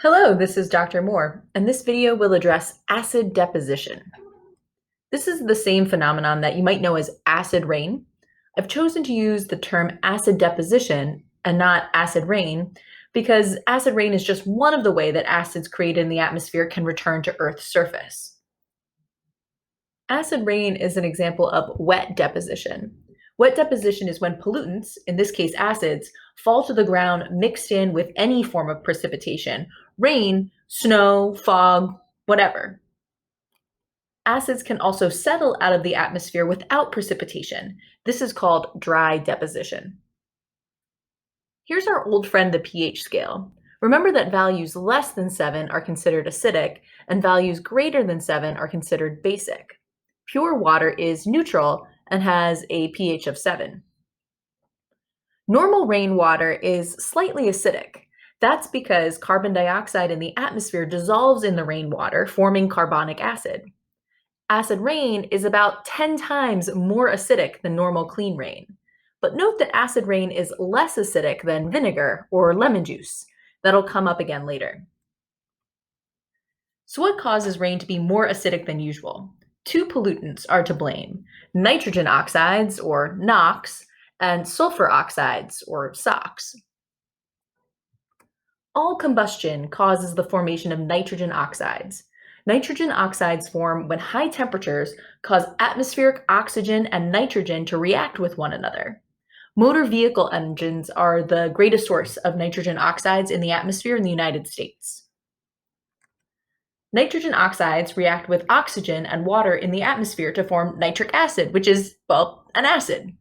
Hello, this is Dr. Moore, and this video will address acid deposition. This is the same phenomenon that you might know as acid rain. I've chosen to use the term acid deposition and not acid rain because acid rain is just one of the ways that acids created in the atmosphere can return to Earth's surface. Acid rain is an example of wet deposition. Wet deposition is when pollutants, in this case acids, fall to the ground mixed in with any form of precipitation, rain, snow, fog, whatever. Acids can also settle out of the atmosphere without precipitation. This is called dry deposition. Here's our old friend, the pH scale. Remember that values less than 7 are considered acidic, and values greater than 7 are considered basic. Pure water is neutral and has a pH of 7. Normal rainwater is slightly acidic. That's because carbon dioxide in the atmosphere dissolves in the rainwater, forming carbonic acid. Acid rain is about 10 times more acidic than normal clean rain. But note that acid rain is less acidic than vinegar or lemon juice. That'll come up again later. So what causes rain to be more acidic than usual? Two pollutants are to blame: nitrogen oxides, or NOx, and sulfur oxides, or SOx. All combustion causes the formation of nitrogen oxides. Nitrogen oxides form when high temperatures cause atmospheric oxygen and nitrogen to react with one another. Motor vehicle engines are the greatest source of nitrogen oxides in the atmosphere in the United States. Nitrogen oxides react with oxygen and water in the atmosphere to form nitric acid, which is, well, an acid.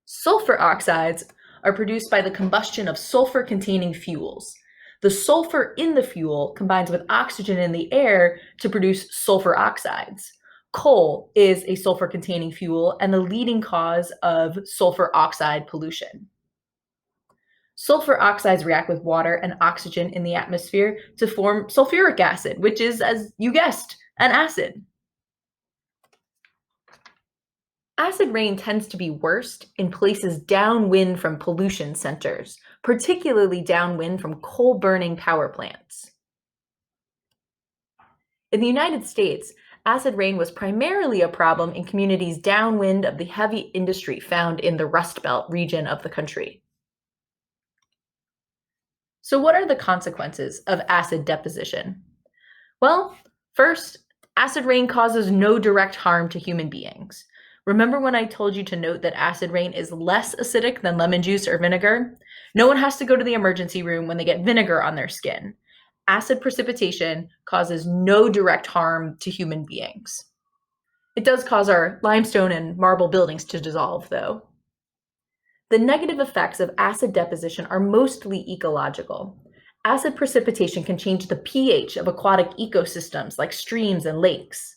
Sulfur oxides are produced by the combustion of sulfur-containing fuels. The sulfur in the fuel combines with oxygen in the air to produce sulfur oxides. Coal is a sulfur-containing fuel and the leading cause of sulfur oxide pollution. Sulfur oxides react with water and oxygen in the atmosphere to form sulfuric acid, which is, as you guessed, an acid. Acid rain tends to be worst in places downwind from pollution centers, particularly downwind from coal-burning power plants. In the United States, acid rain was primarily a problem in communities downwind of the heavy industry found in the Rust Belt region of the country. So what are the consequences of acid deposition? Well, first, acid rain causes no direct harm to human beings. Remember when I told you to note that acid rain is less acidic than lemon juice or vinegar? No one has to go to the emergency room when they get vinegar on their skin. Acid precipitation causes no direct harm to human beings. It does cause our limestone and marble buildings to dissolve, though. The negative effects of acid deposition are mostly ecological. Acid precipitation can change the pH of aquatic ecosystems like streams and lakes.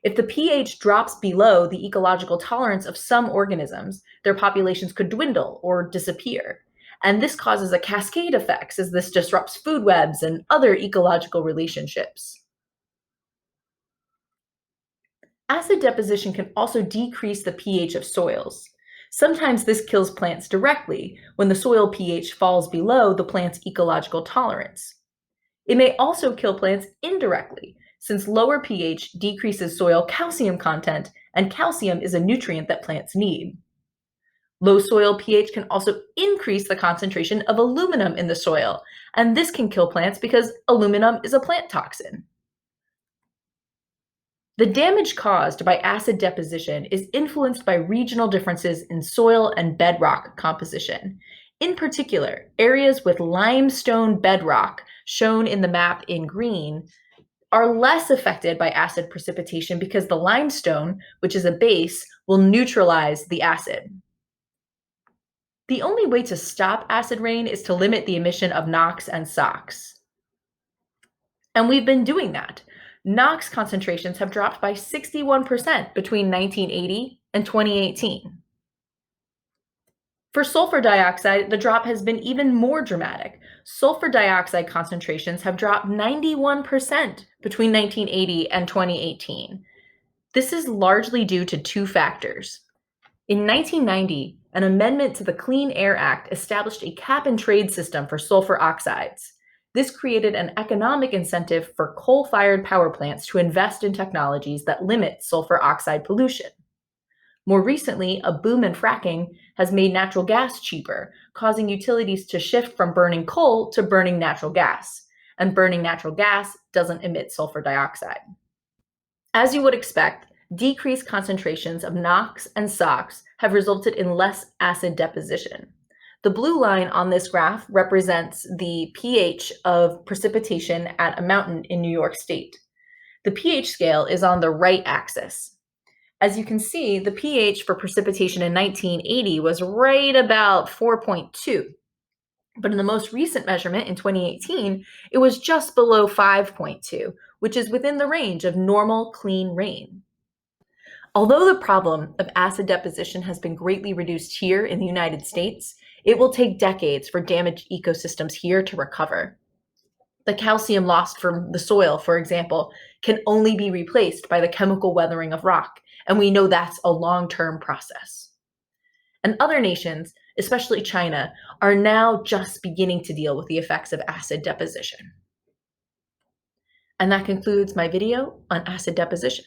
If the pH drops below the ecological tolerance of some organisms, their populations could dwindle or disappear. And this causes a cascade effect as this disrupts food webs and other ecological relationships. Acid deposition can also decrease the pH of soils. Sometimes this kills plants directly when the soil pH falls below the plant's ecological tolerance. It may also kill plants indirectly, since lower pH decreases soil calcium content, and calcium is a nutrient that plants need. Low soil pH can also increase the concentration of aluminum in the soil, and this can kill plants because aluminum is a plant toxin. The damage caused by acid deposition is influenced by regional differences in soil and bedrock composition. In particular, areas with limestone bedrock, shown in the map in green, are less affected by acid precipitation because the limestone, which is a base, will neutralize the acid. The only way to stop acid rain is to limit the emission of NOx and SOx. And we've been doing that. NOx concentrations have dropped by 61% between 1980 and 2018. For sulfur dioxide, the drop has been even more dramatic. Sulfur dioxide concentrations have dropped 91% between 1980 and 2018. This is largely due to two factors. In 1990, an amendment to the Clean Air Act established a cap and trade system for sulfur oxides. This created an economic incentive for coal-fired power plants to invest in technologies that limit sulfur oxide pollution. More recently, a boom in fracking has made natural gas cheaper, causing utilities to shift from burning coal to burning natural gas. And burning natural gas doesn't emit sulfur dioxide. As you would expect, decreased concentrations of NOx and SOx have resulted in less acid deposition. The blue line on this graph represents the pH of precipitation at a mountain in New York State. The pH scale is on the right axis. As you can see, the pH for precipitation in 1980 was right about 4.2. But in the most recent measurement in 2018, it was just below 5.2, which is within the range of normal clean rain. Although the problem of acid deposition has been greatly reduced here in the United States, it will take decades for damaged ecosystems here to recover. The calcium lost from the soil, for example, can only be replaced by the chemical weathering of rock, and we know that's a long-term process. And other nations, especially China, are now just beginning to deal with the effects of acid deposition. And that concludes my video on acid deposition.